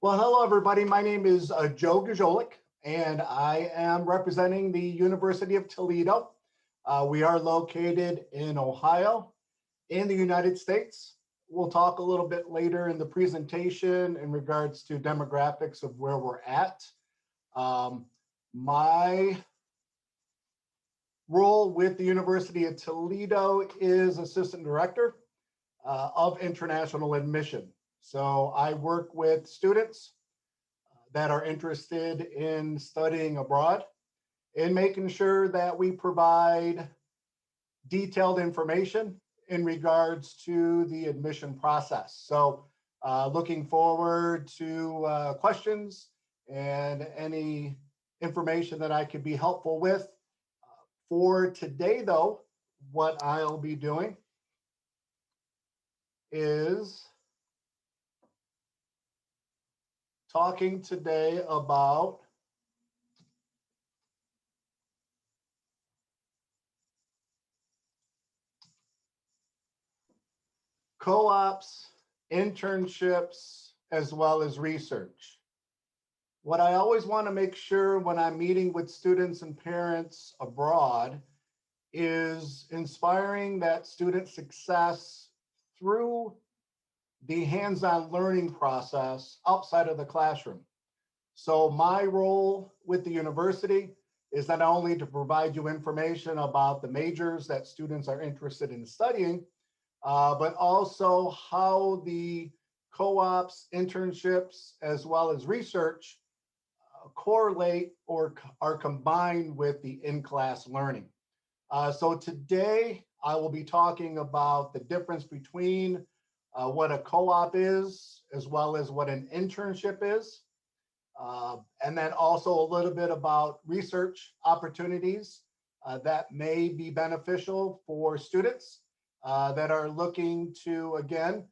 Well, hello, everybody. My name is Joe Gajolik, and I am representing the University of Toledo. We are located in Ohio, in the United States. We'll talk a little bit later in the presentation in regards to demographics of where we're at. My role with the University of Toledo is Assistant Director of International Admission. So I work with students that are interested in studying abroad and making sure that we provide detailed information in regards to the admission process. So looking forward to questions and any information that I could be helpful with. For today though, what I'll be doing is talking today about co-ops, internships, as well as research. What I always want to make sure when I'm meeting with students and parents abroad is inspiring that student success through the hands-on learning process outside of the classroom. So my role with the university is not only to provide you information about the majors that students are interested in studying, but also how the co-ops, internships, as well as research correlate or are combined with the in-class learning. So today I will be talking about the difference between what a co-op is, as well as what an internship is. And then also a little bit about research opportunities that may be beneficial for students that are looking to, again,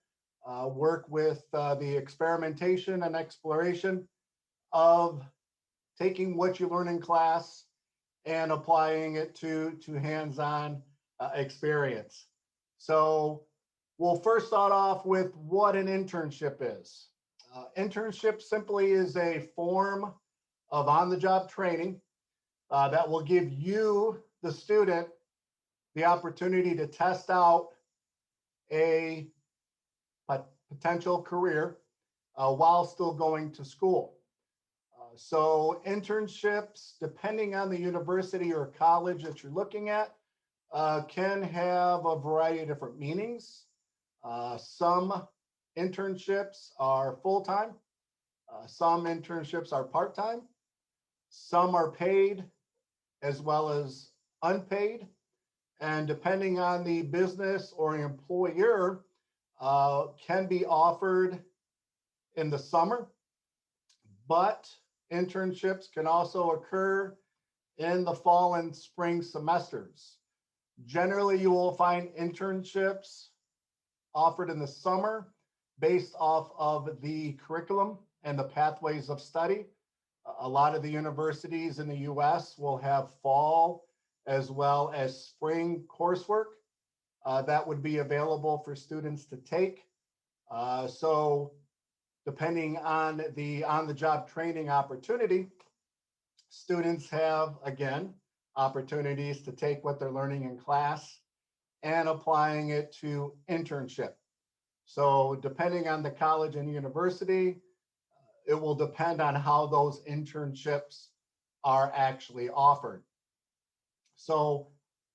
work with the experimentation and exploration of taking what you learn in class and applying it to hands-on experience. So we'll first start off with what an internship is. Internship simply is a form of on-the-job training that will give you, the student, the opportunity to test out a potential career while still going to school. So internships, depending on the university or college that you're looking at, can have a variety of different meanings. Some internships are full-time. Some internships are part-time. Some are paid as well as unpaid. And depending on the business or employer, can be offered in the summer, but internships can also occur in the fall and spring semesters. Generally, you will find internships offered in the summer based off of the curriculum and the pathways of study. A lot of the universities in the US will have fall as well as spring coursework that would be available for students to take. So depending on the on-the-job training opportunity, students have, again, opportunities to take what they're learning in class and applying it to internship. So depending on the college and university, it will depend on how those internships are actually offered. So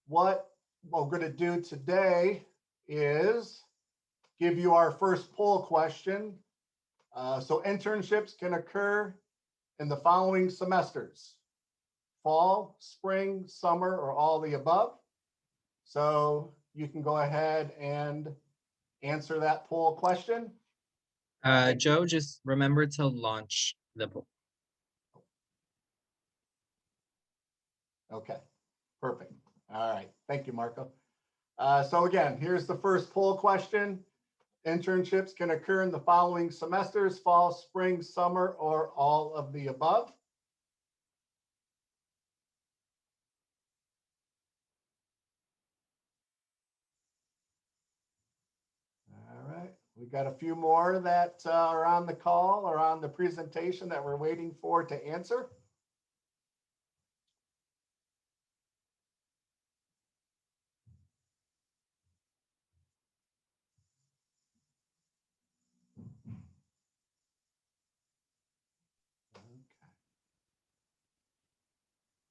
what we're going to do today is give you our first poll question. So internships can occur in the following semesters: fall, spring, summer, or all the above. So you can go ahead and answer that poll question. Joe, just remember to launch the poll. Okay, perfect. All right, thank you, Marco. So again, here's the first poll question. Internships can occur in the following semesters: fall, spring, summer, or all of the above. All right, we got a few more that are on the call or on the presentation that we're waiting for to answer.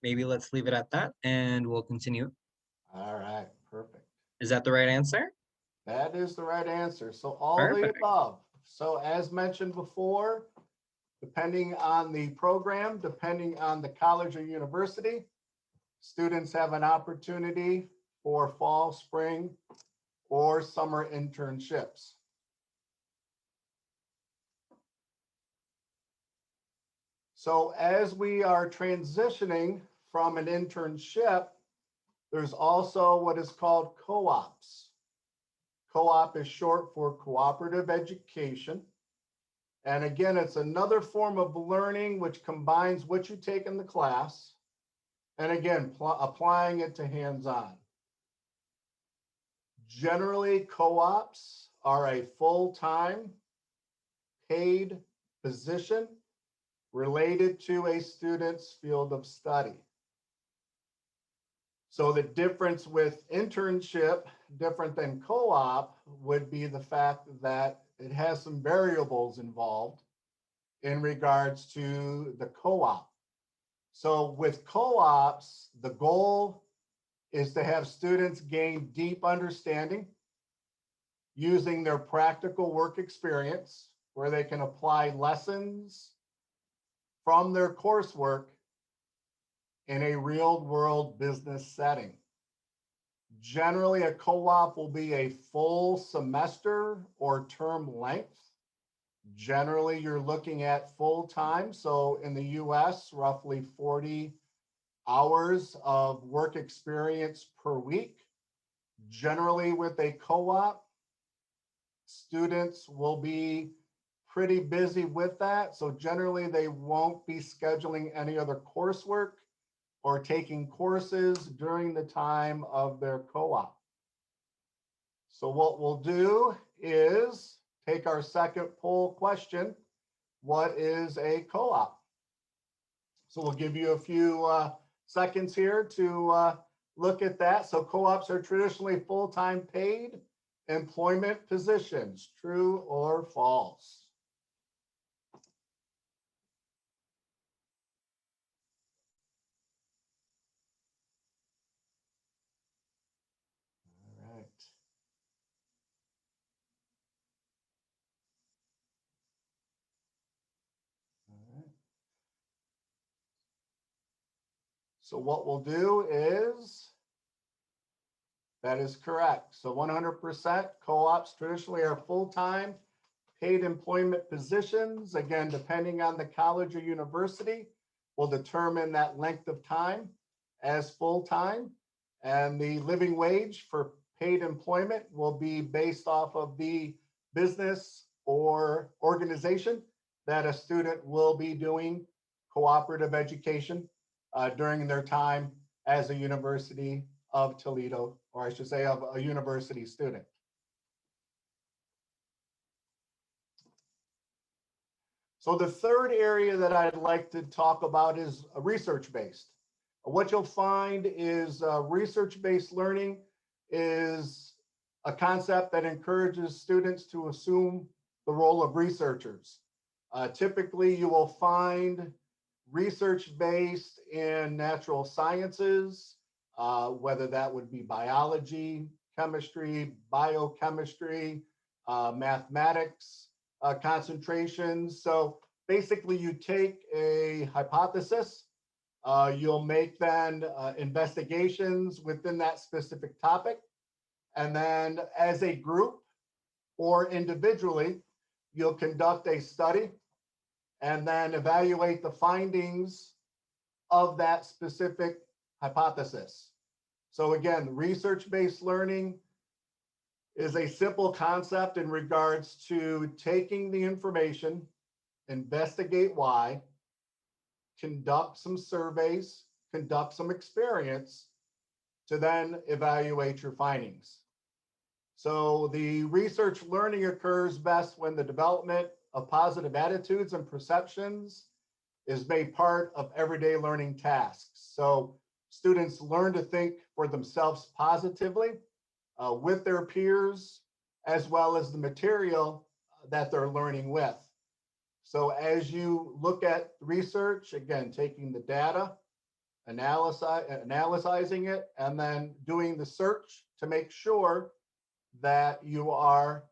Maybe let's leave it at that and we'll continue. All right, perfect. Is that the right answer? That is the right answer. So all the Perfect. above. So as mentioned before, depending on the program, depending on the college or university, students have an opportunity for fall, spring, or summer internships. So as we are transitioning from an internship, there's also what is called co-ops. Co-op is short for cooperative education. And again, it's another form of learning which combines what you take in the class and again, applying it to hands-on. Generally, co-ops are a full-time paid position related to a student's field of study. So the difference with internship, different than co-op, would be the fact that it has some variables involved in regards to the co-op. So with co-ops, the goal is to have students gain deep understanding using their practical work experience where they can apply lessons from their coursework in a real-world business setting. Generally, a co-op will be a full semester or term length. Generally, you're looking at full-time. So in the US, roughly 40 hours of work experience per week. Generally, with a co-op, students will be pretty busy with that. So generally, they won't be scheduling any other coursework or taking courses during the time of their co-op. So what we'll do is take our second poll question. What is a co-op? So we'll give you a few seconds here to look at that. So co-ops are traditionally full-time paid employment positions, true or false? All right. All right. So what we'll do is, that is correct. So 100% co-ops traditionally are full-time paid employment positions. Again, depending on the college or university, will determine that length of time as full-time. And the living wage for paid employment will be based off of the business or organization that a student will be doing cooperative education during their time as a University of Toledo, or I should say of a university student. So the third area that I'd like to talk about is research-based. What you'll find is research-based learning is a concept that encourages students to assume the role of researchers. Typically, you will find research-based in natural sciences, whether that would be biology, chemistry, biochemistry, mathematics, concentrations. So basically you take a hypothesis, you'll make then investigations within that specific topic. And then as a group or individually, you'll conduct a study and then evaluate the findings of that specific hypothesis. So again, research-based learning is a simple concept in regards to taking the information, investigate why, conduct some surveys, conduct some experience to then evaluate your findings. So the research learning occurs best when the development of positive attitudes and perceptions is made part of everyday learning tasks. So students learn to think for themselves positively with their peers, as well as the material that they're learning with. So as you look at research, again, taking the data, analyzing it, and then doing the search to make sure that you are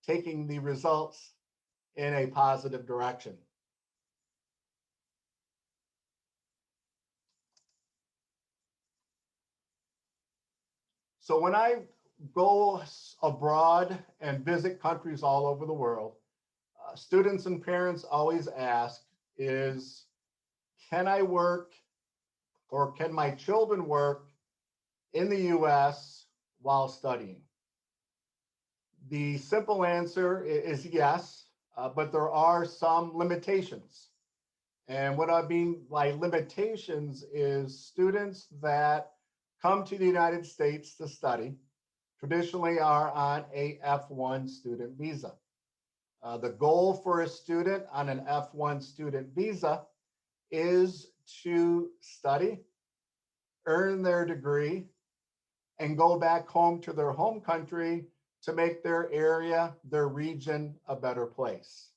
taking the results in a positive direction. So when I go abroad and visit countries all over the world, students and parents always ask is, can I work or can my children work in the US while studying? The simple answer is yes, but there are some limitations. And what I mean by limitations is students that come to the United States to study traditionally are on a F1 student visa. The goal for a student on an F1 student visa is to study, earn their degree, and go back home to their home country to make their area, their region, a better place.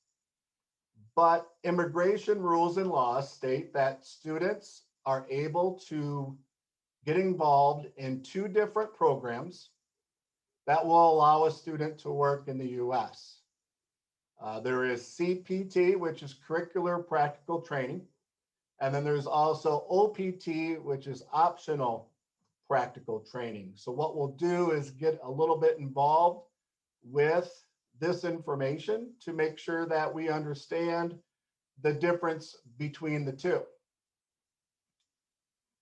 But immigration rules and laws state that students are able to get involved in two different programs that will allow a student to work in the US. There is CPT, which is curricular practical training. And then there's also OPT, which is optional practical training. So what we'll do is get a little bit involved with this information to make sure that we understand the difference between the two.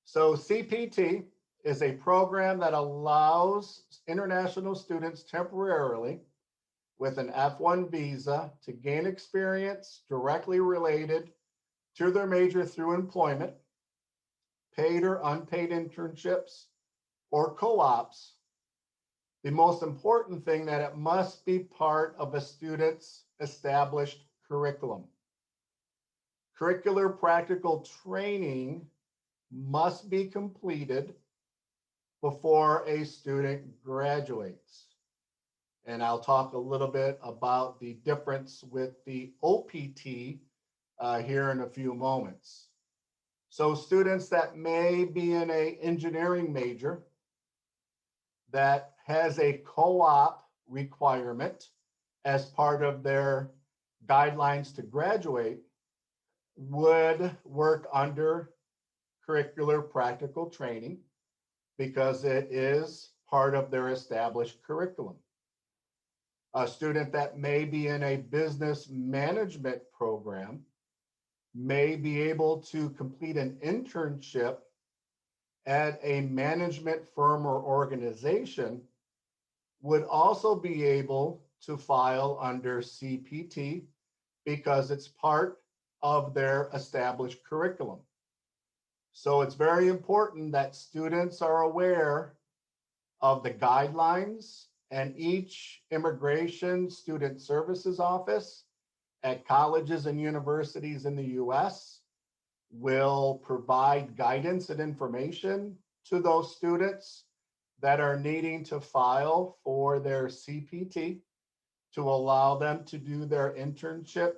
So CPT is a program that allows international students temporarily with an F1 visa to gain experience directly related to their major through employment, paid or unpaid internships, or co-ops. The most important thing that it must be part of a student's established curriculum. Curricular practical training must be completed before a student graduates. And I'll talk a little bit about the difference with the OPT here in a few moments. So students that may be in an engineering major that has a co-op requirement as part of their guidelines to graduate would work under curricular practical training because it is part of their established curriculum. A student that may be in a business management program may be able to complete an internship at a management firm or organization, would also be able to file under CPT because it's part of their established curriculum. So it's very important that students are aware of the guidelines, and each immigration student services office at colleges and universities in the US will provide guidance and information to those students that are needing to file for their CPT to allow them to do their internship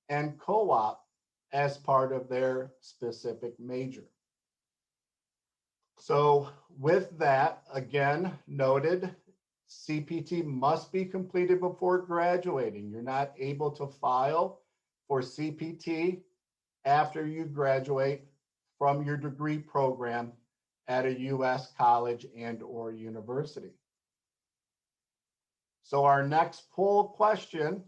and co-op as part of their specific major. So with that, again, noted, CPT must be completed before graduating. You're not able to file for CPT after you graduate from your degree program at a US college and or university. So our next poll question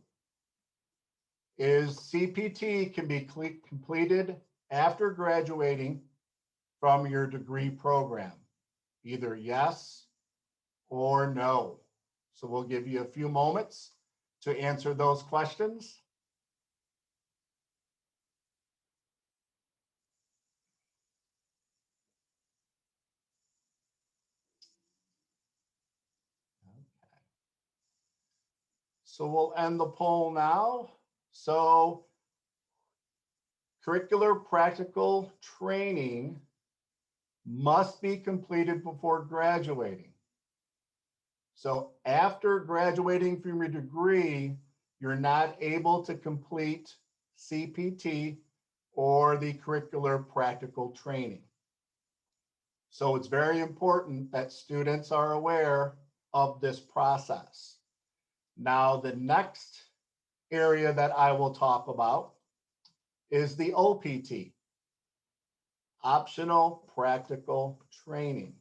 is CPT can be completed after graduating from your degree program, either yes or no. So we'll give you a few moments to answer those questions. So we'll end the poll now. So curricular practical training must be completed before graduating. So after graduating from your degree, you're not able to complete CPT or the curricular practical training. So it's very important that students are aware of this process. Now, the next area that I will talk about is the OPT, Optional Practical Training.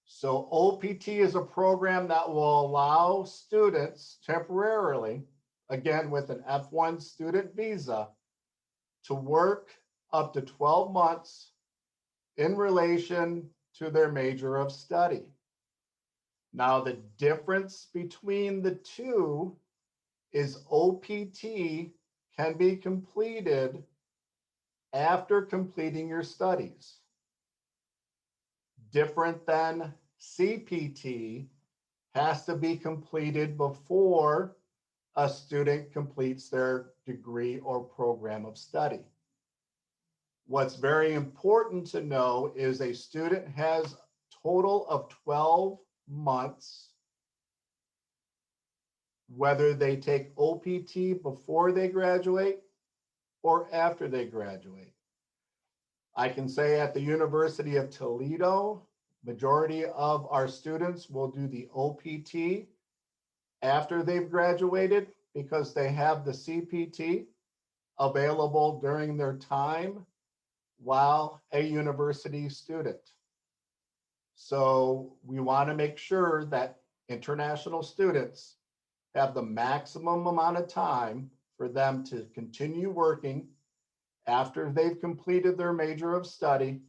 So OPT is a program that will allow students temporarily, again with an F1 student visa, to work up to 12 months in relation to their major of study. Now, the difference between the two is OPT can be completed after completing your studies. Different than CPT has to be completed before a student completes their degree or program of study. What's very important to know is a student has a total of 12 months, whether they take OPT before they graduate or after they graduate. I can say at the University of Toledo, majority of our students will do the OPT after they've graduated because they have the CPT available during their time while a university student. So we want to make sure that international students have the maximum amount of time for them to continue working after they've completed their major of study,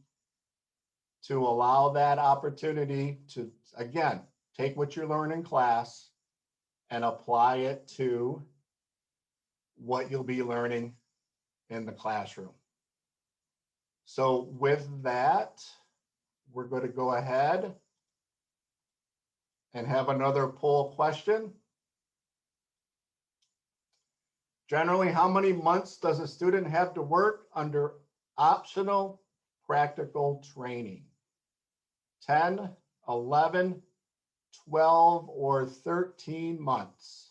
to allow that opportunity to, again, take what you learn in class and apply it to what you'll be learning in the classroom. So with that, we're going to go ahead and have another poll question. Generally, how many months does a student have to work under optional practical training? 10, 11, 12, or 13 months?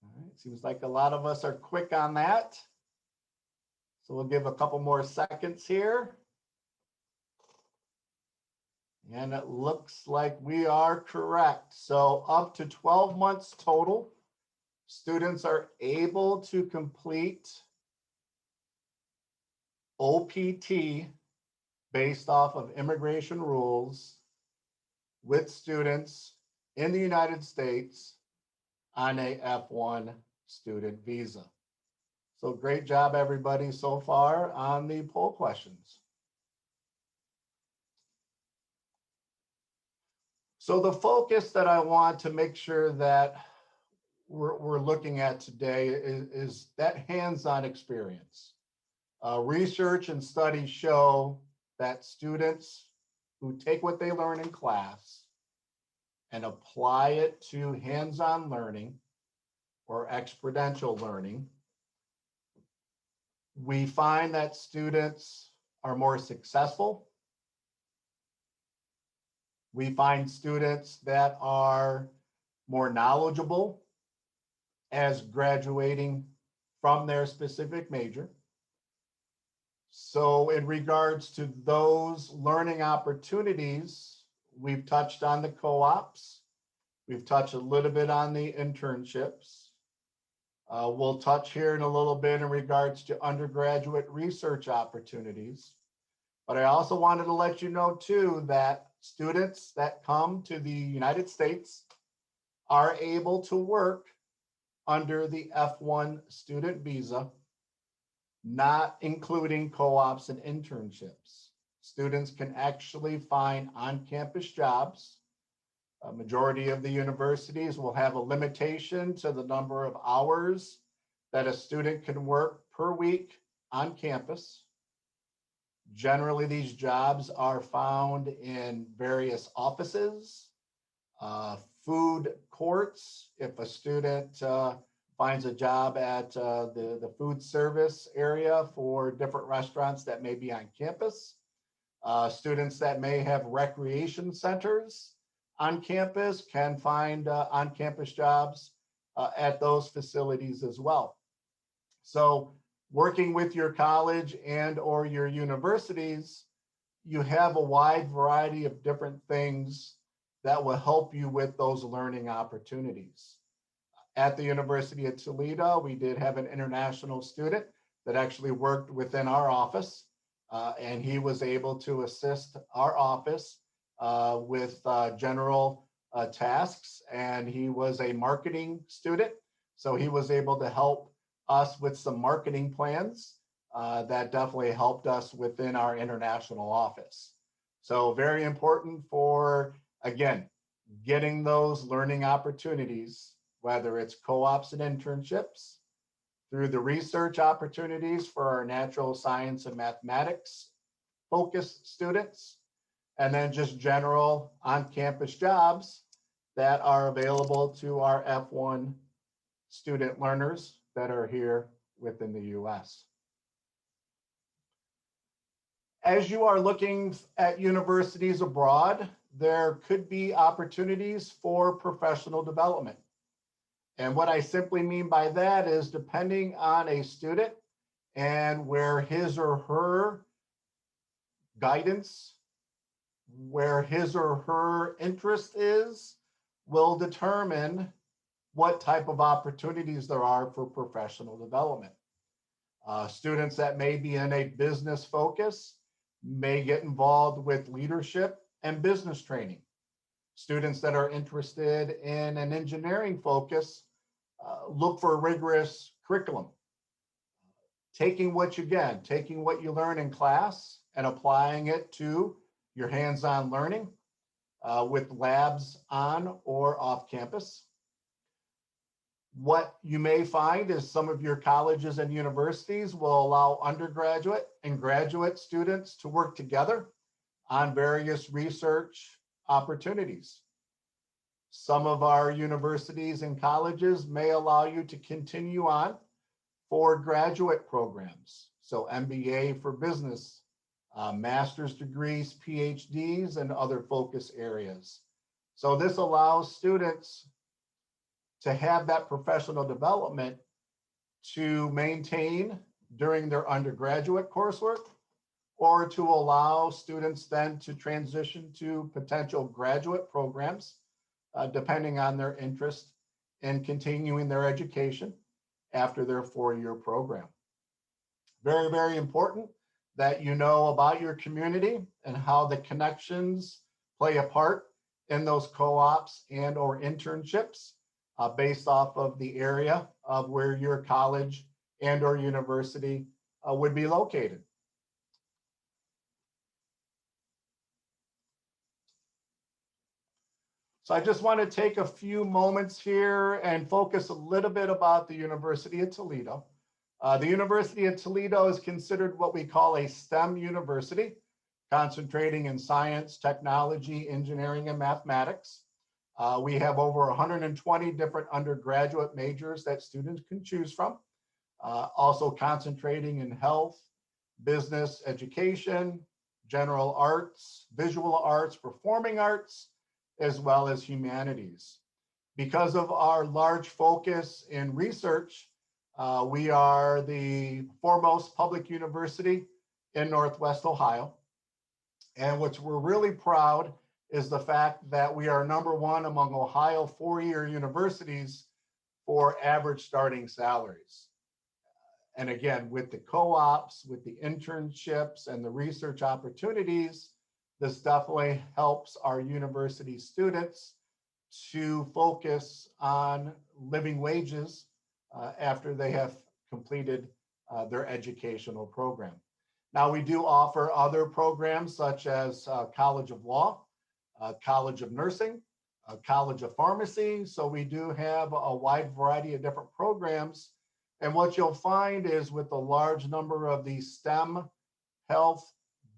All right, seems like a lot of us are quick on that. So we'll give a couple more seconds here. And it looks like we are correct. So up to 12 months total, students are able to complete OPT based off of immigration rules with students in the United States on a F1 student visa. So great job, everybody, so far on the poll questions. So the focus that I want to make sure that we're looking at today is that hands-on experience. Research and studies show that students who take what they learn in class and apply it to hands-on learning or experiential learning, we find that students are more successful. We find students that are more knowledgeable as graduating from their specific major. So in regards to those learning opportunities, we've touched on the co-ops. We've touched a little bit on the internships. We'll touch here in a little bit in regards to undergraduate research opportunities. But I also wanted to let you know too that students that come to the United States are able to work under the F1 student visa, not including co-ops and internships. Students can actually find on-campus jobs. A majority of the universities will have a limitation to the number of hours that a student can work per week on campus. Generally, these jobs are found in various offices, Food courts, if a student finds a job at the food service area for different restaurants that may be on campus. Students that may have recreation centers on campus can find on-campus jobs at those facilities as well. So working with your college and or your universities, you have a wide variety of different things that will help you with those learning opportunities. At the University of Toledo, we did have an international student that actually worked within our office, and he was able to assist our office with general tasks, and he was a marketing student, so he was able to help us with some marketing plans that definitely helped us within our international office. So very important for, again, getting those learning opportunities, whether it's co-ops and internships, through the research opportunities for our natural science and mathematics focused students, and then just general on-campus jobs that are available to our F1 student learners that are here within the US. As you are looking at universities abroad, there could be opportunities for professional development. And what I simply mean by that is depending on a student and where his or her guidance, where his or her interest is, will determine what type of opportunities there are for professional development. Students that may be in a business focus may get involved with leadership and business training. Students that are interested in an engineering focus look for a rigorous curriculum. Taking what you learn in class and applying it to your hands-on learning with labs on or off campus. What you may find is some of your colleges and universities will allow undergraduate and graduate students to work together on various research opportunities. Some of our universities and colleges may allow you to continue on for graduate programs. So MBA for business, master's degrees, PhDs, and other focus areas. So this allows students to have that professional development to maintain during their undergraduate coursework, or to allow students then to transition to potential graduate programs, depending on their interest in continuing their education after their four-year program. Very, very important that you know about your community and how the connections play a part in those co-ops and or internships based off of the area of where your college and or university would be located. So I just want to take a few moments here and focus a little bit about the University of Toledo. The University of Toledo is considered what we call a STEM university, concentrating in science, technology, engineering, and mathematics. We have over 120 different undergraduate majors that students can choose from, also concentrating in health, business, education, general arts, visual arts, performing arts, as well as humanities. Because of our large focus in research, we are the foremost public university in Northwest Ohio. And what we're really proud is the fact that we are #1 among Ohio four-year universities for average starting salaries. And again, with the co-ops, with the internships and the research opportunities, this definitely helps our university students to focus on living wages after they have completed their educational program. Now, we do offer other programs such as College of Law, College of Nursing, College of Pharmacy. So we do have a wide variety of different programs. And what you'll find is with the large number of these STEM, health,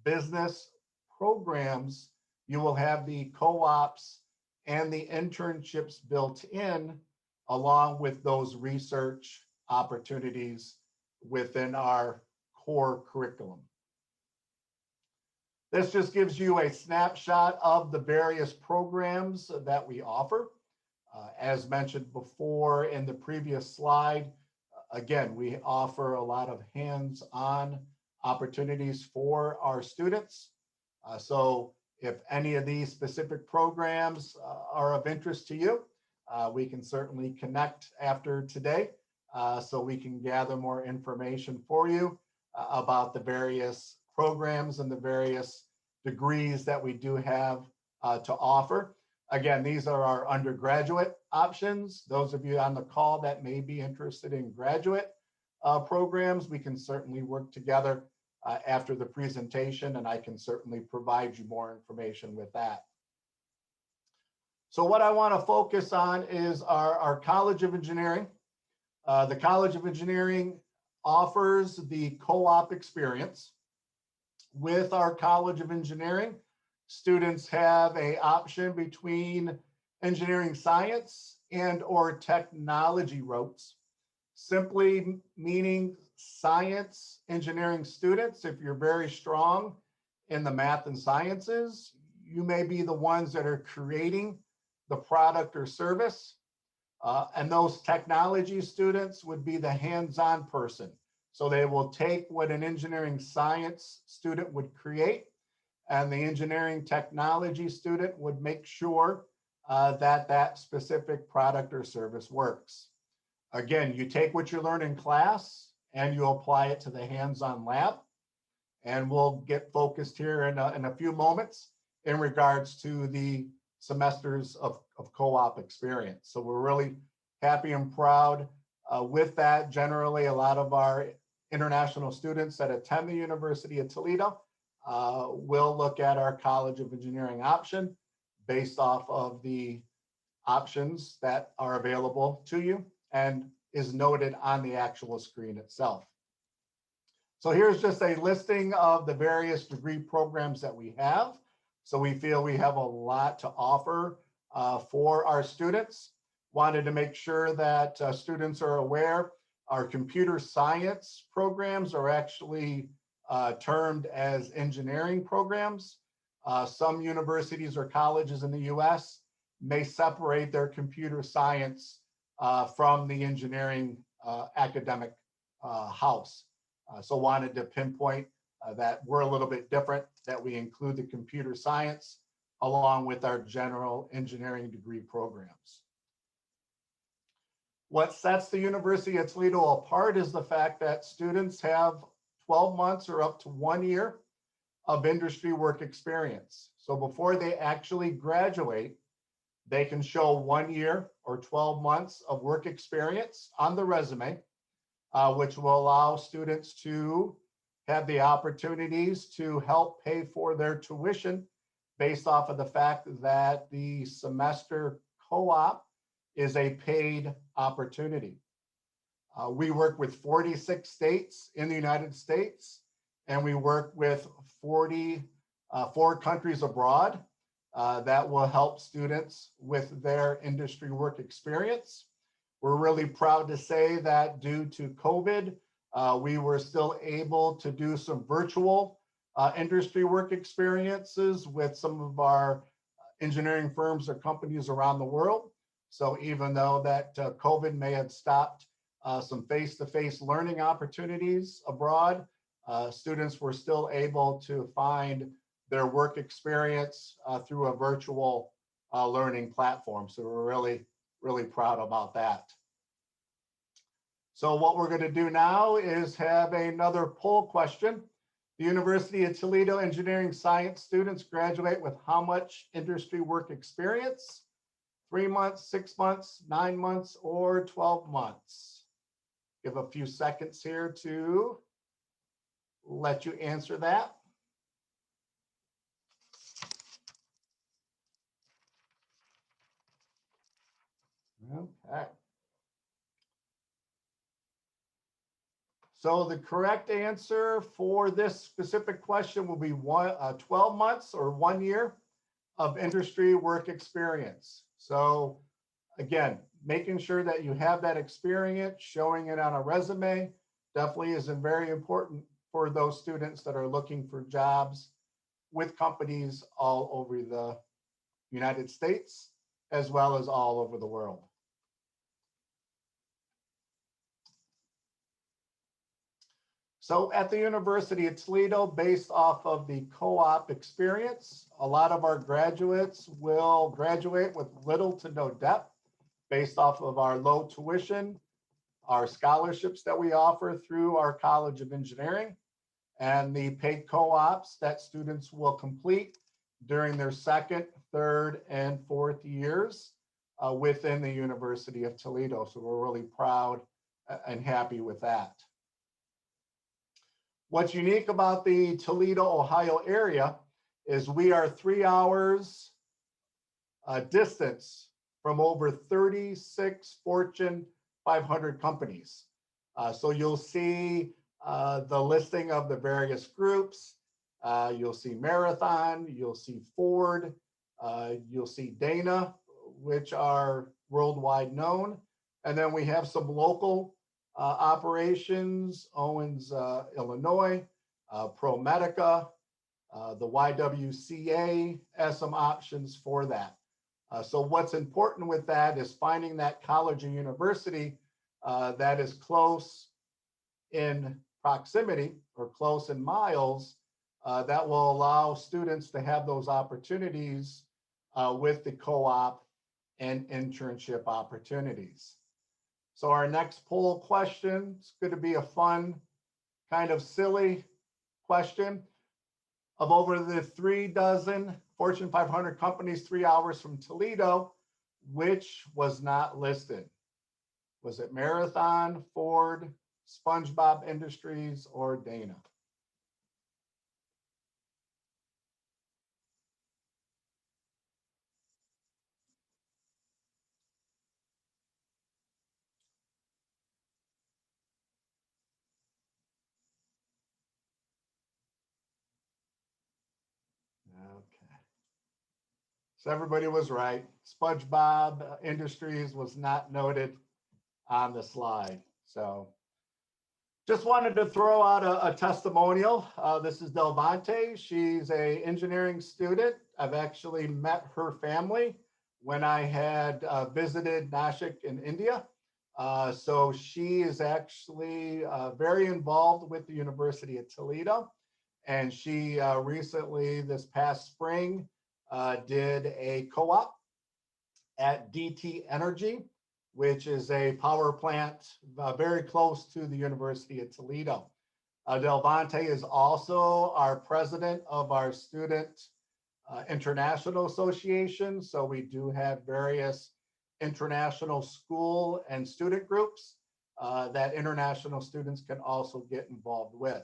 business programs, you will have the co-ops and the internships built in, along with those research opportunities within our core curriculum. This just gives you a snapshot of the various programs that we offer. As mentioned before in the previous slide, again, we offer a lot of hands-on opportunities for our students. So if any of these specific programs are of interest to you, we can certainly connect after today so we can gather more information for you about the various programs and the various degrees that we do have to offer. Again, these are our undergraduate options. Those of you on the call that may be interested in graduate programs, we can certainly work together after the presentation, and I can certainly provide you more information with that. So what I want to focus on is our College of Engineering. The College of Engineering offers the co-op experience. With our College of Engineering, students have an option between engineering science and or technology routes, simply meaning science engineering students. If you're very strong in the math and sciences, you may be the ones that are creating the product or service. And those technology students would be the hands-on person. So they will take what an engineering science student would create, and the engineering technology student would make sure that that specific product or service works. Again, you take what you learn in class and you apply it to the hands-on lab. And we'll get focused here in a few moments in regards to the semesters of co-op experience. So we're really happy and proud with that. Generally, a lot of our international students that attend the University of Toledo will look at our College of Engineering option based off of the options that are available to you and is noted on the actual screen itself. So here's just a listing of the various degree programs that we have. So we feel we have a lot to offer for our students. Wanted to make sure that students are aware our computer science programs are actually termed as engineering programs. Some universities or colleges in the US may separate their computer science from the engineering academic house. So wanted to pinpoint that we're a little bit different, that we include the computer science along with our general engineering degree programs. What sets the University of Toledo apart is the fact that students have 12 months or up to 1 year of industry work experience. So before they actually graduate, they can show 1 year or 12 months of work experience on the resume, which will allow students to have the opportunities to help pay for their tuition based off of the fact that the semester co-op is a paid opportunity. We work with 46 states in the United States, and we work with 44 countries abroad that will help students with their industry work experience. We're really proud to say that due to COVID, we were still able to do some virtual industry work experiences with some of our engineering firms or companies around the world. So even though that COVID may have stopped some face-to-face learning opportunities abroad, students were still able to find their work experience through a virtual learning platform. So we're really proud about that. So what we're going to do now is have another poll question. The University of Toledo engineering science students graduate with how much industry work experience? 3 months, 6 months, 9 months, or 12 months? Give a few seconds here to let you answer that. Okay. So the correct answer for this specific question will be 12 months or 1 year of industry work experience. So again, making sure that you have that experience, showing it on a resume definitely is very important for those students that are looking for jobs with companies all over the United States, as well as all over the world. So at the University of Toledo, based off of the co-op experience, a lot of our graduates will graduate with little to no debt based off of our low tuition, our scholarships that we offer through our College of Engineering, and the paid co-ops that students will complete during their second, third, and fourth years within the University of Toledo. So we're really proud and happy with that. What's unique about the Toledo, Ohio area is we are 3 hours distance from over 36 Fortune 500 companies. So you'll see the listing of the various groups. You'll see Marathon, you'll see Ford, you'll see Dana, which are worldwide known. And then we have some local operations, Owens, Illinois, ProMedica, the YWCA has some options for that. So what's important with that is finding that college or university that is close in proximity or close in miles that will allow students to have those opportunities with the co-op and internship opportunities. So our next poll question is going to be a fun, kind of silly question. Of over the 36 Fortune 500 companies 3 hours from Toledo, which was not listed? Was it Marathon, Ford, SpongeBob Industries, or Dana? Okay. So everybody was right. SpongeBob Industries was not noted on the slide. So just wanted to throw out a testimonial. This is Delvante. She's an engineering student. I've actually met her family when I had visited Nashik in India. So she is actually very involved with the University of Toledo. And she recently, this past spring, did a co-op at DT Energy, which is a power plant very close to the University of Toledo. Delvante is also our president of our Student International Association. So we do have various international school and student groups that international students can also get involved with.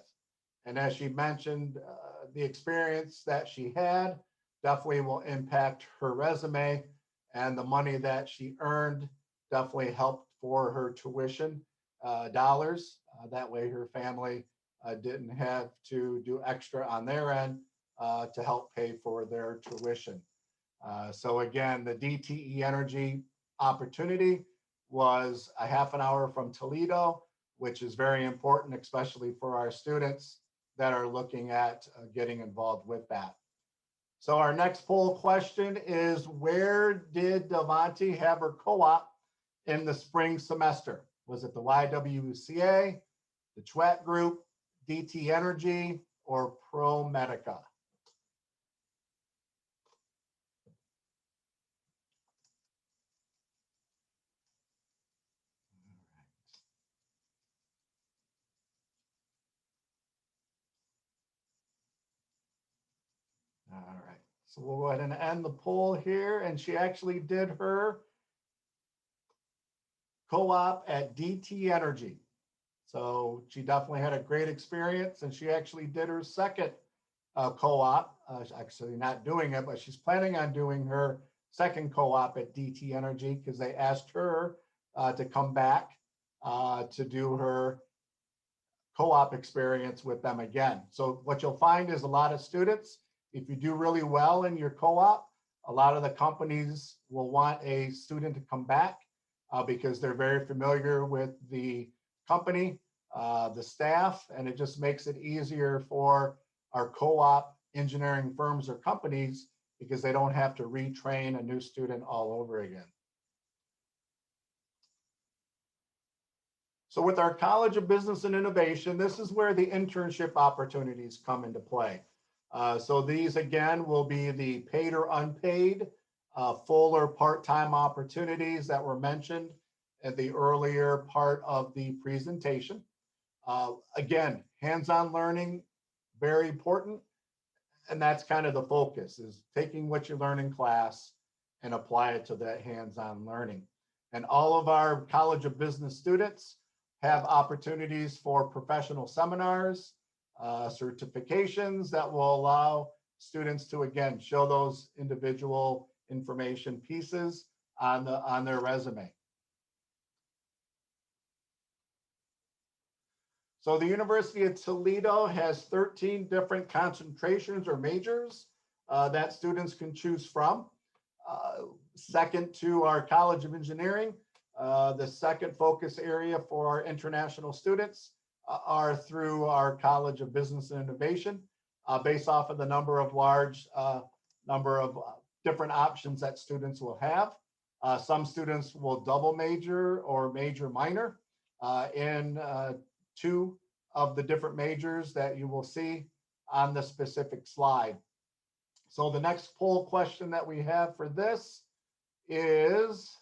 And as she mentioned, the experience that she had definitely will impact her resume, and the money that she earned definitely helped for her tuition dollars. That way her family didn't have to do extra on their end to help pay for their tuition. So again, the DTE Energy opportunity was a half an hour from Toledo, which is very important, especially for our students that are looking at getting involved with that. So our next poll question is, where did Delvante have her co-op in the spring semester? Was it the YWCA, the Chwet Group, DT Energy, or ProMedica? All right, so we'll go ahead and end the poll here. And she actually did her co-op at DT Energy. So she definitely had a great experience, and she actually did her second co-op, actually not doing it, but she's planning on doing her second co-op at DT Energy because they asked her to come back to do her co-op experience with them again. So what you'll find is a lot of students, if you do really well in your co-op, A lot of the companies will want a student to come back because they're very familiar with the company, the staff, and it just makes it easier for our co-op engineering firms or companies because they don't have to retrain a new student all over again. So with our College of Business and Innovation, this is where the internship opportunities come into play. So these again will be the paid or unpaid, full or part-time opportunities that were mentioned at the earlier part of the presentation. Again, hands-on learning, very important. And that's kind of the focus, is taking what you learn in class and apply it to that hands-on learning. And all of our College of Business students have opportunities for professional seminars, certifications that will allow students to, again, show those individual information pieces on their resume. So the University of Toledo has 13 different concentrations or majors that students can choose from. Second to our College of Engineering, the second focus area for our international students are through our College of Business and Innovation, based off of the number of different options that students will have. Some students will double major or major minor in two of the different majors that you will see on the specific slide. So the next poll question that we have for this is,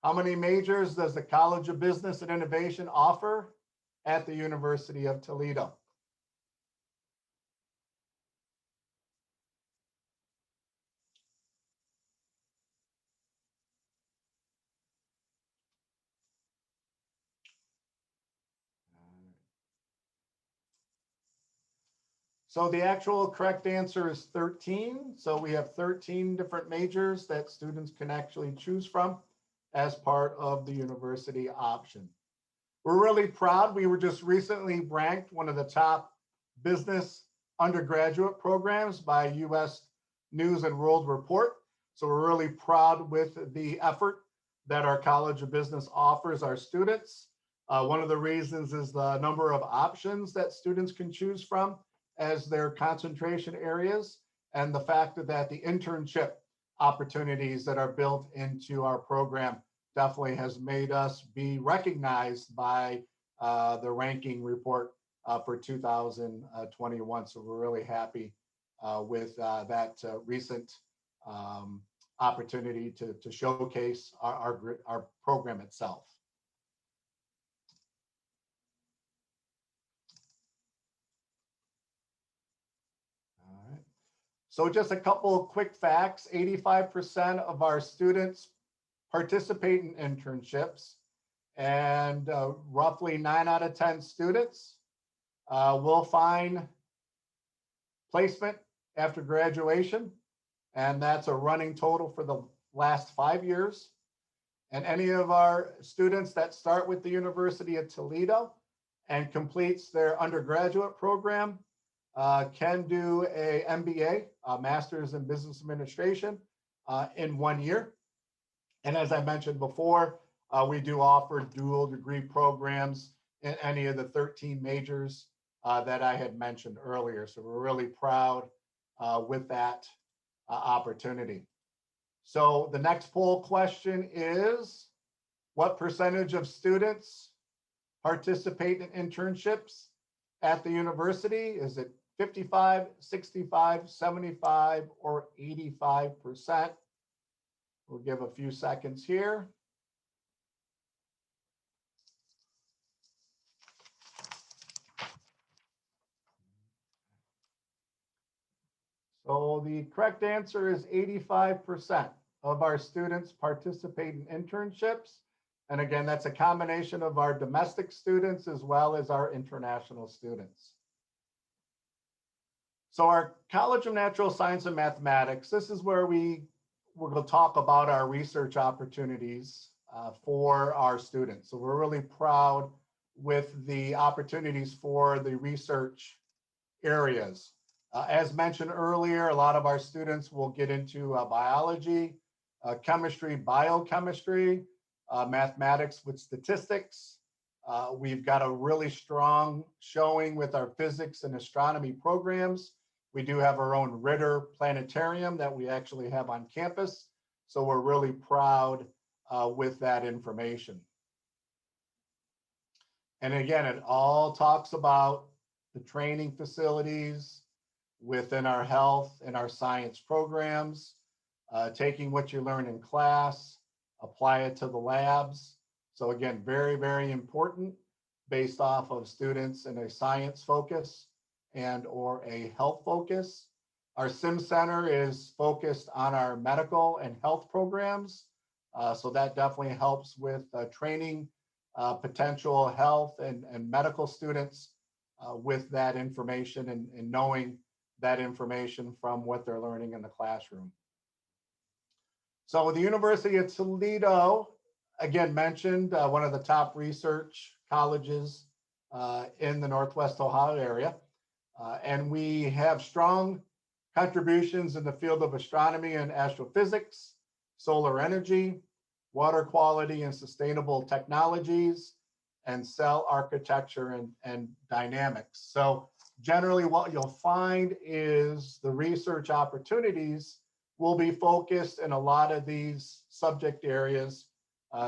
how many majors does the College of Business and Innovation offer at the University of Toledo? So the actual correct answer is 13. So we have 13 different majors that students can actually choose from as part of the university option. We're really proud. We were just recently ranked one of the top business undergraduate programs by US News and World Report. So we're really proud with the effort that our College of Business offers our students. One of the reasons is the number of options that students can choose from as their concentration areas, and the fact that the internship opportunities that are built into our program definitely has made us be recognized by the ranking report for 2021. So we're really happy with that recent opportunity to showcase our program itself. So just a couple of quick facts. 85% of our students participate in internships, and roughly 9 out of 10 students will find placement after graduation, and that's a running total for the last 5 years. And any of our students that start with the University of Toledo and completes their undergraduate program can do a MBA, a Master's in Business Administration, in 1 year. And as I mentioned before, we do offer dual degree programs in any of the 13 majors that I had mentioned earlier. So we're really proud with that opportunity. So the next poll question is, what percentage of students participate in internships at the university? Is it 55, 65, 75, or 85%? We'll give a few seconds here. So the correct answer is 85% of our students participate in internships. And again, that's a combination of our domestic students as well as our international students. So our College of Natural Science and Mathematics, this is where we're going to talk about our research opportunities for our students. So we're really proud with the opportunities for the research areas. As mentioned earlier, a lot of our students will get into biology, chemistry, biochemistry, mathematics with statistics. We've got a really strong showing with our physics and astronomy programs. We do have our own Ritter planetarium that we actually have on campus. So we're really proud with that information. And again, it all talks about the training facilities within our health and our science programs, taking what you learn in class, apply it to the labs. So again, very, very important based off of students in a science focus and or a health focus. Our Sim Center is focused on our medical and health programs. So that definitely helps with training potential health and medical students with that information and knowing that information from what they're learning in the classroom. So the University of Toledo, again mentioned, one of the top research colleges in the Northwest Ohio area. And we have strong contributions in the field of astronomy and astrophysics, solar energy, water quality and sustainable technologies, and cell architecture and dynamics. So generally what you'll find is the research opportunities will be focused in a lot of these subject areas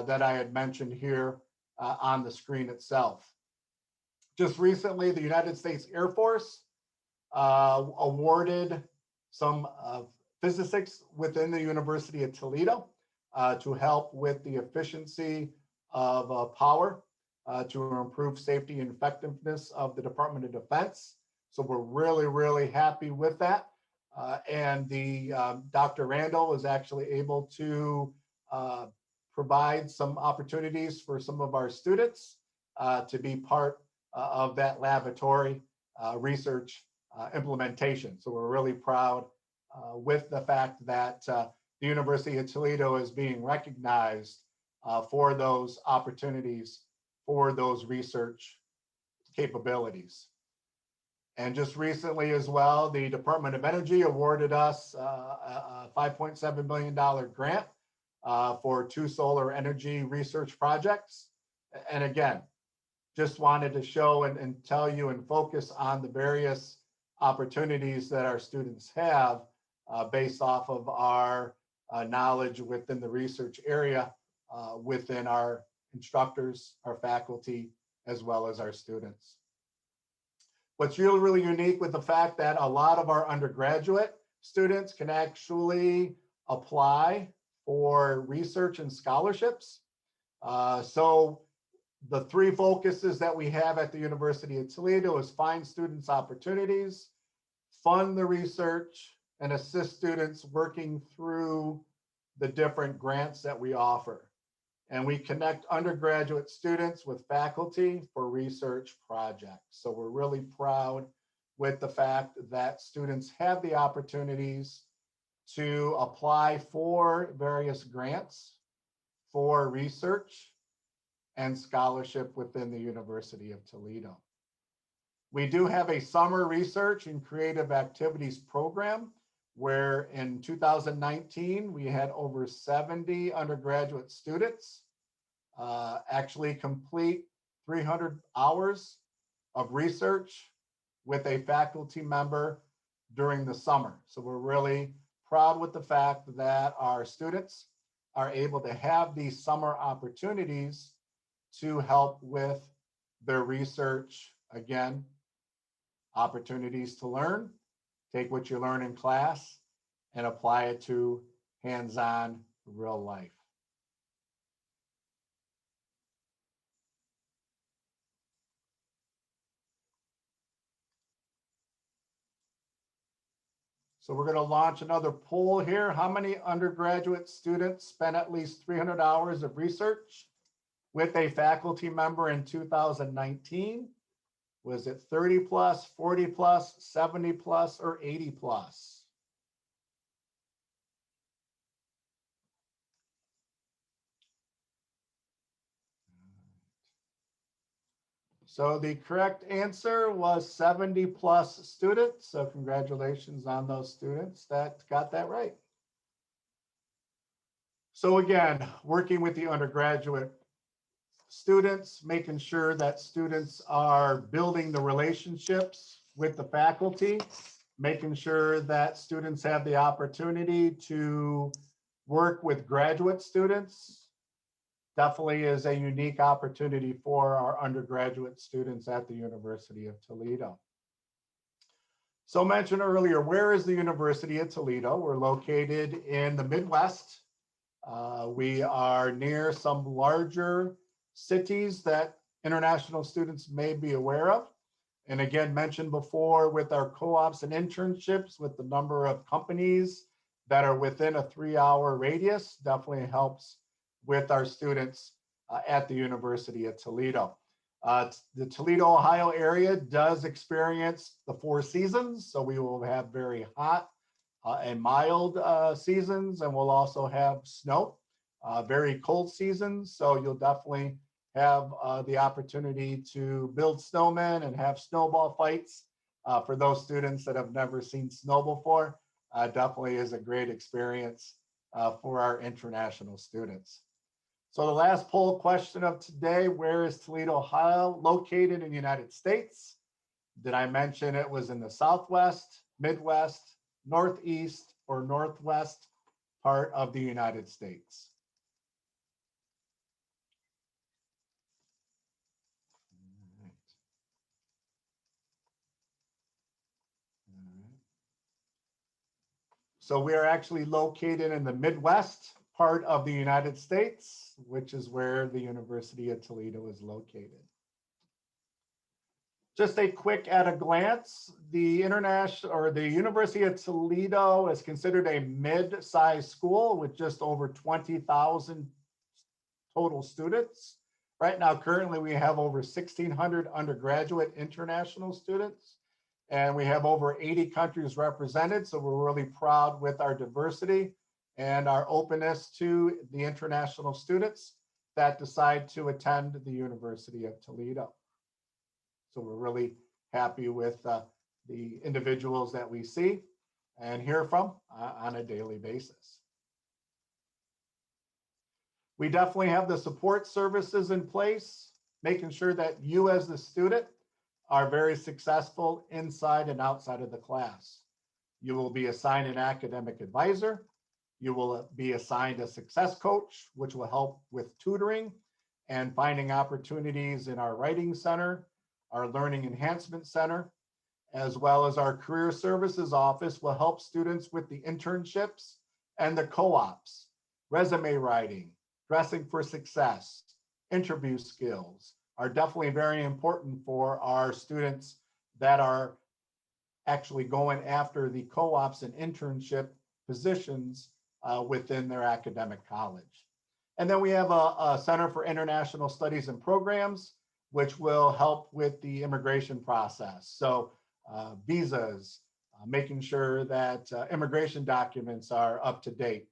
that I had mentioned here on the screen itself. Just recently, the United States Air Force awarded some physicists within the University of Toledo to help with the efficiency of power to improve safety and effectiveness of the Department of Defense. So we're really, really happy with that. And Dr. Randall was actually able to provide some opportunities for some of our students to be part of that laboratory research implementation. So we're really proud with the fact that the University of Toledo is being recognized for those opportunities, for those research capabilities. And just recently as well, the Department of Energy awarded us a $5.7 million grant for 2 solar energy research projects. And again, just wanted to show and tell you and focus on the various opportunities that our students have based off of our knowledge within the research area, within our instructors, our faculty, as well as our students. What's really, really unique with the fact that a lot of our undergraduate students can actually apply for research and scholarships. So the 3 focuses that we have at the University of Toledo is find students opportunities, fund the research, and assist students working through the different grants that we offer. And we connect undergraduate students with faculty for research projects. So we're really proud with the fact that students have the opportunities to apply for various grants for research and scholarship within the University of Toledo. We do have a summer research and creative activities program where in 2019, we had over 70 undergraduate students actually complete 300 hours of research with a faculty member during the summer. So we're really proud with the fact that our students are able to have these summer opportunities to help with their research. Again, opportunities to learn, take what you learn in class and apply it to hands-on real life. So we're going to launch another poll here. How many undergraduate students spent at least 300 hours of research with a faculty member in 2019? Was it 30 plus, 40 plus, 70 plus, or 80 plus? So the correct answer was 70 plus students. So congratulations on those students that got that right. So again, working with the undergraduate students, making sure that students are building the relationships with the faculty, making sure that students have the opportunity to work with graduate students, definitely is a unique opportunity for our undergraduate students at the University of Toledo. So mentioned earlier, where is the University of Toledo? We're located in the Midwest. We are near some larger cities that international students may be aware of. And again, mentioned before with our co-ops and internships, with the number of companies that are within a 3-hour radius, definitely helps with our students at the University of Toledo. The Toledo, Ohio area does experience the 4 seasons. So we will have very hot and mild seasons, and we'll also have snow, very cold seasons. So you'll definitely have the opportunity to build snowmen and have snowball fights. For those students that have never seen snow before, definitely is a great experience for our international students. So the last poll question of today, where is Toledo, Ohio located in the United States? Did I mention it was in the Southwest, Midwest, Northeast, or Northwest part of the United States? So we are actually located in the Midwest part of the United States, which is where the University of Toledo is located. Just a quick at a glance, the University of Toledo is considered a mid-sized school with just over 20,000 total students. Right now, currently, we have over 1,600 undergraduate international students, and we have over 80 countries represented. So we're really proud with our diversity and our openness to the international students that decide to attend the University of Toledo. So we're really happy with the individuals that we see and hear from on a daily basis. We definitely have the support services in place, making sure that you as the student are very successful inside and outside of the class. You will be assigned an academic advisor. You will be assigned a success coach, which will help with tutoring and finding opportunities in our writing center, our learning enhancement center, as well as our career services office will help students with the internships and the co-ops, resume writing, dressing for success, interview skills are definitely very important for our students that are actually going after the co-ops and internship positions within their academic college. And then we have a Center for International Studies and Programs, which will help with the immigration process. So visas, making sure that immigration documents are up to date,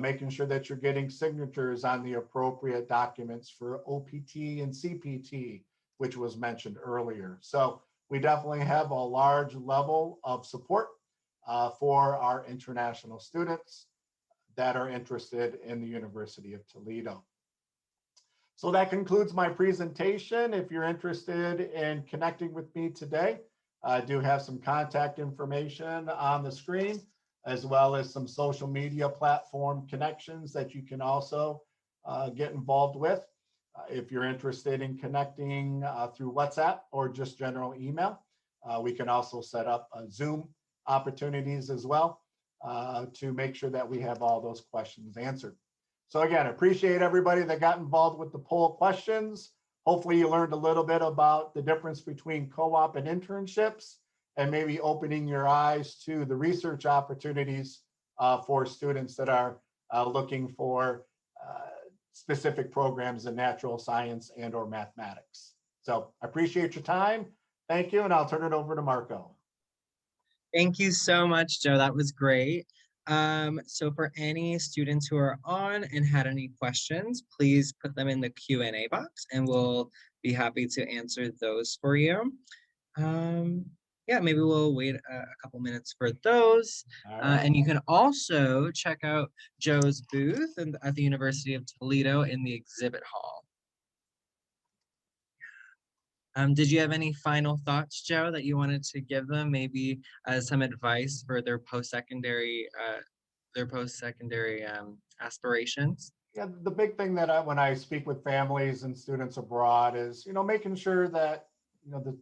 making sure that you're getting signatures on the appropriate documents for OPT and CPT, which was mentioned earlier. So we definitely have a large level of support for our international students that are interested in the University of Toledo. So that concludes my presentation. If you're interested in connecting with me today, I do have some contact information on the screen, as well as some social media platform connections that you can also get involved with. If you're interested in connecting through WhatsApp or just general email, we can also set up Zoom opportunities as well to make sure that we have all those questions answered. So again, appreciate everybody that got involved with the poll questions. Hopefully you learned a little bit about the difference between co-op and internships, and maybe opening your eyes to the research opportunities for students that are looking for specific programs in natural science and or mathematics. So I appreciate your time. Thank you, and I'll turn it over to Marco. Thank you so much, Joe. That was great. So for any students who are on and had any questions, please put them in the Q&A box and we'll be happy to answer those for you. Um, yeah, maybe we'll wait a couple minutes for those. All right. And you can also check out Joe's booth at the University of Toledo in the exhibit hall. Did you have any final thoughts, Joe, that you wanted to give them? Maybe some advice for their post-secondary aspirations? Yeah, the big thing that when I speak with families and students abroad is, making sure that, the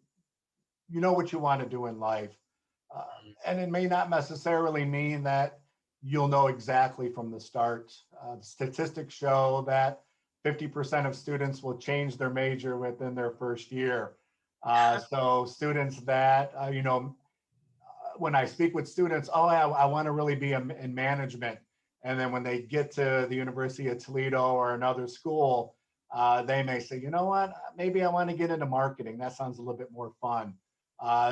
what you want to do in life. Uh, and it may not necessarily mean that you'll know exactly from the start. Statistics show that 50% of students will change their major within their first year. So students that, when I speak with students, oh, I want to really be in management. And then when they get to the University of Toledo or another school, they may say, you know what, maybe I want to get into marketing. That sounds a little bit more fun.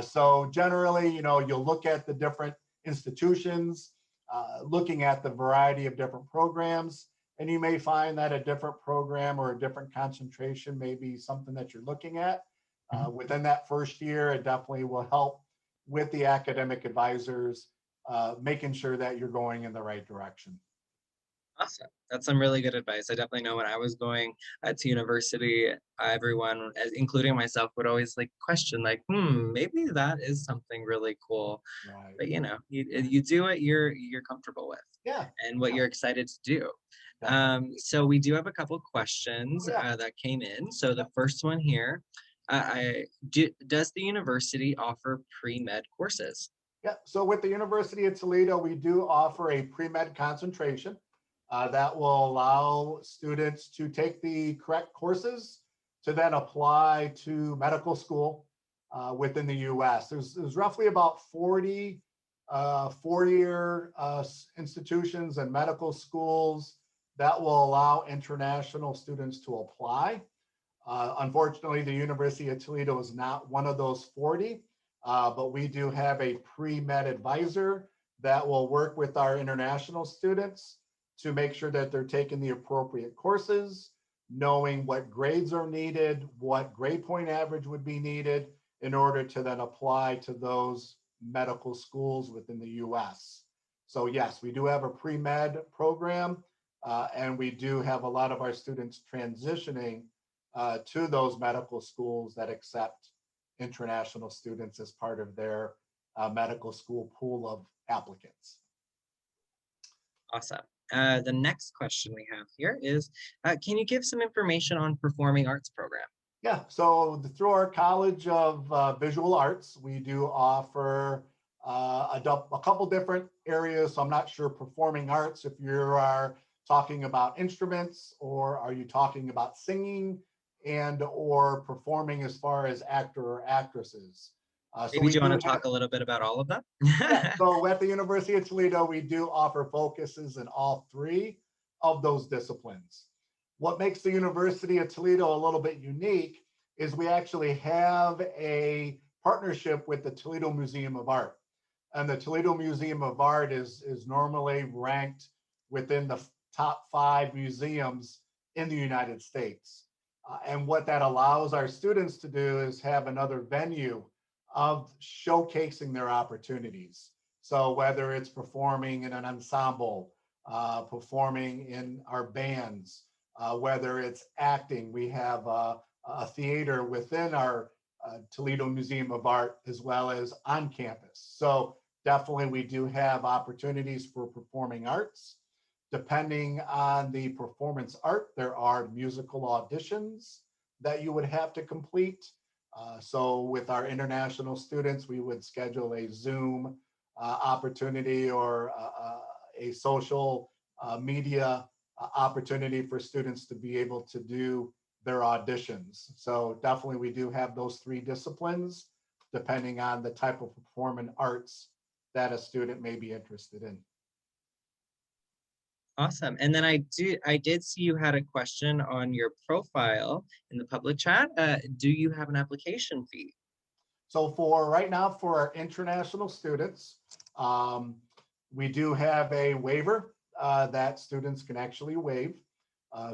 So generally, you'll look at the different institutions, looking at the variety of different programs, and you may find that a different program or a different concentration may be something that you're looking at. Within that first year, it definitely will help with the academic advisors, making sure that you're going in the right direction. Awesome. That's some really good advice. I definitely know when I was going to university, everyone, including myself, would always like question, like, maybe that is something really cool. Right. But you do what you're comfortable with Yeah. and what you're excited to do. So we do have a couple questions that came in. So the first one here, does the university offer pre-med courses? Yeah. So with the University of Toledo, we do offer a pre-med concentration that will allow students to take the correct courses to then apply to medical school within the US. There's roughly about 40 four-year institutions and medical schools that will allow international students to apply. Unfortunately, the University of Toledo is not one of those 40, but we do have a pre-med advisor that will work with our international students to make sure that they're taking the appropriate courses, knowing what grades are needed, what grade point average would be needed in order to then apply to those medical schools within the US. So yes, we do have a pre-med program, and we do have a lot of our students transitioning to those medical schools that accept international students as part of their medical school pool of applicants. Awesome. The next question we have here is, can you give some information on performing arts program? Yeah, so through our College of Visual Arts, we do offer a couple different areas. So I'm not sure performing arts, if you are talking about instruments, or are you talking about singing and or performing as far as actor or actresses. Maybe do you want to talk a little bit about all of that? Yeah, so at the University of Toledo, we do offer focuses in all three of those disciplines. What makes the University of Toledo a little bit unique is we actually have a partnership with the Toledo Museum of Art. And the Toledo Museum of Art is normally ranked within the top 5 museums in the United States. And what that allows our students to do is have another venue of showcasing their opportunities. So whether it's performing in an ensemble, performing in our bands, whether it's acting, we have a theater within our Toledo Museum of Art as well as on campus. So definitely we do have opportunities for performing arts. Depending on the performance art, there are musical auditions that you would have to complete. So with our international students, we would schedule a Zoom opportunity or a social media opportunity for students to be able to do their auditions. So definitely we do have those 3 disciplines, depending on the type of performing arts that a student may be interested in. Awesome. And then I did see you had a question on your profile in the public chat. Do you have an application fee? So for right now, for our international students, We do have a waiver that students can actually waive.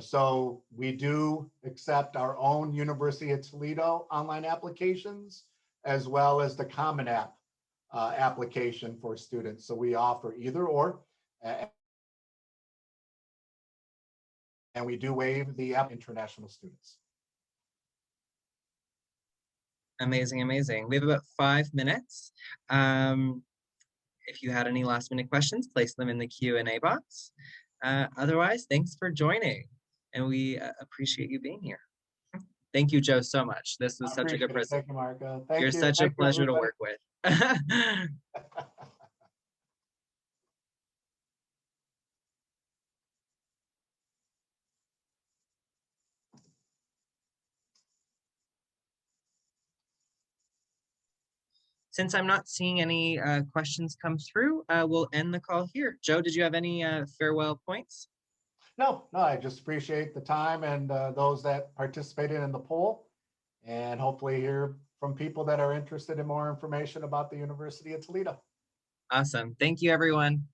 So we do accept our own University of Toledo online applications, as well as the Common App application for students. So we offer either or. And we do waive the app international students. Amazing, amazing. We have about 5 minutes. If you had any last minute questions, place them in the Q&A box. Otherwise, thanks for joining, and we appreciate you being here. Thank you, Joe, so much. This was such a good presentation. Thank you, Marco. Thank You're you. such a Thank you, pleasure to everybody. work with. Since I'm not seeing any questions come through, we'll end the call here. Joe, did you have any farewell points? No, I just appreciate the time and those that participated in the poll, and hopefully hear from people that are interested in more information about the University of Toledo. Awesome. Thank you, everyone.